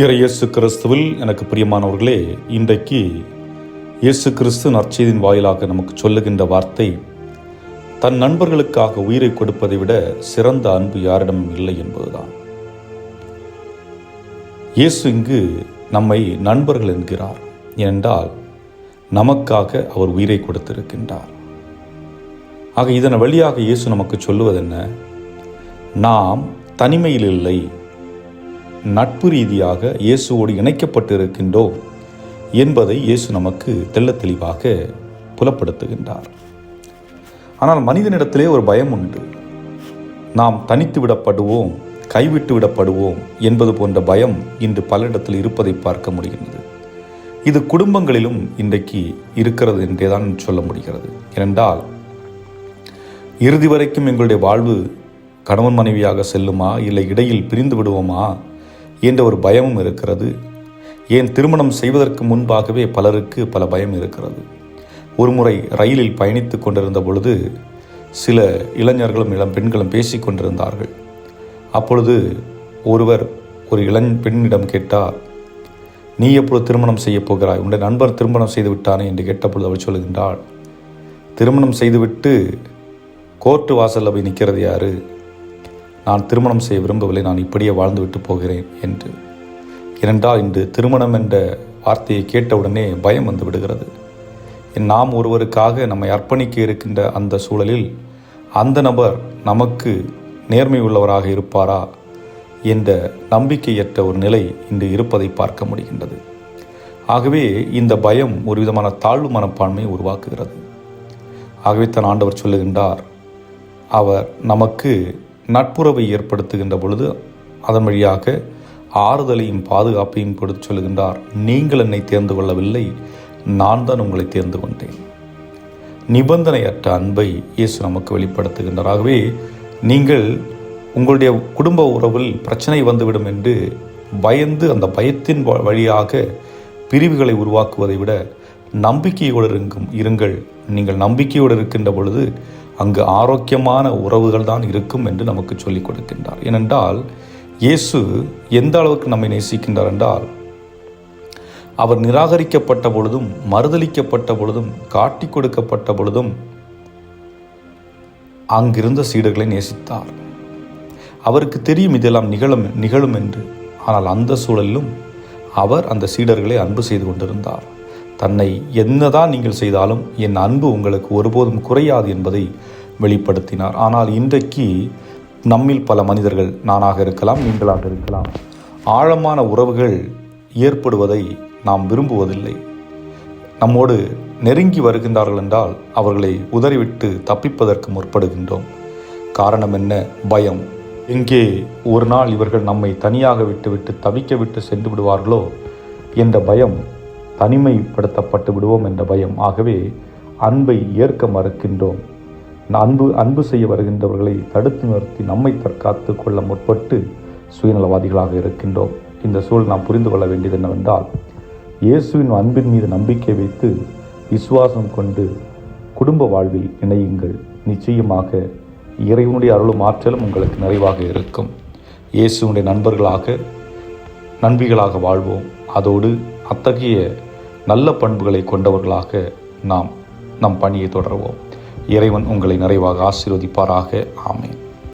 இயேசு கிறிஸ்துவில் எனக்கு பிரியமானவர்களே, இன்றைக்கு இயேசு கிறிஸ்து நற்செய்தியின் வாயிலாக நமக்கு சொல்லுகின்ற வார்த்தை, தன் நண்பர்களுக்காக உயிரை கொடுப்பதை விட சிறந்த அன்பு யாரிடமும் இல்லை என்பதுதான். இயேசு இங்கு நம்மை நண்பர்கள் என்கிறார். ஏனென்றால் நமக்காக அவர் உயிரை கொடுத்திருக்கின்றார். ஆக இதன் வழியாக இயேசு நமக்கு சொல்லுவது என்ன? நாம் தனிமையில் இல்லை, நட்பு ரீதியாக இயேசுவோடு இணைக்கப்பட்டு இருக்கின்றோம் என்பதை இயேசு நமக்கு தெள்ளத் தெளிவாக புலப்படுத்துகின்றார். ஆனால் மனிதனிடத்திலே ஒரு பயம் உண்டு. நாம் தனித்து விடப்படுவோம், கைவிட்டு விடப்படுவோம் என்பது போன்ற பயம் இன்று பலரிடத்தில் இருப்பதை பார்க்க முடிகிறது. இது குடும்பங்களிலும் இன்றைக்கு இருக்கிறது என்றே தான் சொல்ல முடிகிறது. ஏனென்றால் இறுதி வரைக்கும் எங்களுடைய வாழ்வு கணவன் மனைவியாக செல்லுமா, இல்லை இடையில் பிரிந்து விடுவோமா என்ற ஒரு பயமும் இருக்கிறது. ஏன் திருமணம் செய்வதற்கு முன்பாகவே பலருக்கு பல பயம் இருக்கிறது. ஒருமுறை ரயிலில் பயணித்து கொண்டிருந்த பொழுது சில இளைஞர்களும் இளம் பெண்களும் பேசி கொண்டிருந்தார்கள். அப்பொழுது ஒருவர் ஒரு பெண்ணிடம் கேட்டார், நீ எப்பொழுது திருமணம் செய்ய போகிறாய்? உன்னுடைய நண்பர் திருமணம் செய்து விட்டானே என்று கேட்டபொழுது அவள் சொல்லுகின்றாள், திருமணம் செய்துவிட்டு கோர்ட்டு வாசலில் போய் நிற்கிறது யாரு? நான் திருமணம் செய்ய விரும்பவில்லை, நான் இப்படியே வாழ்ந்துவிட்டு போகிறேன் என்று. ஏனென்றால் இன்று திருமணம் என்ற வார்த்தையை கேட்டவுடனே பயம் வந்து விடுகிறது. நாம் ஒருவருக்காக நம்மை அர்ப்பணிக்க இருக்கின்ற அந்த சூழலில் அந்த நபர் நமக்கு நேர்மை உள்ளவராக இருப்பாரா என்ற நம்பிக்கையற்ற ஒரு நிலை இன்று இருப்பதை பார்க்க முடிகின்றது. ஆகவே இந்த பயம் ஒரு விதமான தாழ்வு மனப்பான்மையை உருவாக்குகிறது. ஆகவே தான் ஆண்டவர் சொல்லுகின்றார், அவர் நமக்கு நட்புறவை ஏற்படுத்துகின்ற பொழுது அதன் வழியாக ஆறுதலையும் பாதுகாப்பையும் கொடுத்து சொல்லுகின்றார், நீங்கள் என்னை தேர்ந்து கொள்ளவில்லை, நான் தான் உங்களை தேர்ந்து கொண்டேன். நிபந்தனையற்ற அன்பை இயேசு நமக்கு வெளிப்படுத்துகின்றார். ஆகவே நீங்கள் உங்களுடைய குடும்ப உறவில் பிரச்சனை வந்துவிடும் என்று பயந்து அந்த பயத்தின் வழியாக பிரிவுகளை உருவாக்குவதை விட நம்பிக்கையோடு இருங்கள். நீங்கள் நம்பிக்கையோடு இருக்கின்ற பொழுது அங்கு ஆரோக்கியமான உறவுகள் தான் இருக்கும் என்று நமக்கு சொல்லிக் கொடுக்கின்றார். ஏனென்றால் இயேசு எந்த அளவுக்கு நம்மை நேசிக்கின்றார் என்றால், அவர் நிராகரிக்கப்பட்ட பொழுதும், மறுதலிக்கப்பட்ட பொழுதும், காட்டி கொடுக்கப்பட்ட பொழுதும் அங்கிருந்த சீடர்களை நேசித்தார். அவருக்கு தெரியும் இதெல்லாம் நிகழும் என்று. ஆனால் அந்த சூழலிலும் அவர் அந்த சீடர்களை அன்பு செய்து கொண்டிருந்தார். தன்னை என்னதான் நீங்கள் செய்தாலும் என் அன்பு உங்களுக்கு ஒருபோதும் குறையாது என்பதை வெளிப்படுத்தினார். ஆனால் இன்றைக்கு நம்மில் பல மனிதர்கள், நானாக இருக்கலாம், நீங்களாக இருக்கலாம், ஆழமான உறவுகள் ஏற்படுவதை நாம் விரும்புவதில்லை. நம்மோடு நெருங்கி வருகின்றார்கள் என்றால் அவர்களை உதறிவிட்டு தப்பிப்பதற்கு முற்படுகின்றோம். காரணம் என்ன? பயம். எங்கே ஒரு நாள் இவர்கள் நம்மை தனியாக விட்டு தவிக்க விட்டு சென்று விடுவார்களோ என்ற பயம், தனிமைப்படுத்தப்பட்டு விடுவோம் என்ற பயம். ஆகவே அன்பை ஏற்க மறுக்கின்றோம். அன்பு செய்ய வருகின்றவர்களை தடுத்து நிறுத்தி நம்மை தற்காத்து கொள்ள முற்பட்டு சுயநலவாதிகளாக இருக்கின்றோம். இந்த சூழல் நாம் புரிந்து கொள்ள வேண்டியது என்னவென்றால், இயேசுவின் அன்பின் மீது நம்பிக்கை வைத்து விசுவாசம் கொண்டு குடும்ப வாழ்வில் இணையுங்கள். நிச்சயமாக இறைவனுடைய அருளும் ஆற்றலும் உங்களுக்கு நிறைவாக இருக்கும். இயேசுவினுடைய நண்பிகளாக வாழ்வோம். அதோடு அத்தகைய நல்ல பண்புகளை கொண்டவர்களாக நாம் நம் பணியை தொடருவோம். இறைவன் உங்களை நிறைவாக ஆசீர்வதிப்பாராக. ஆமென்.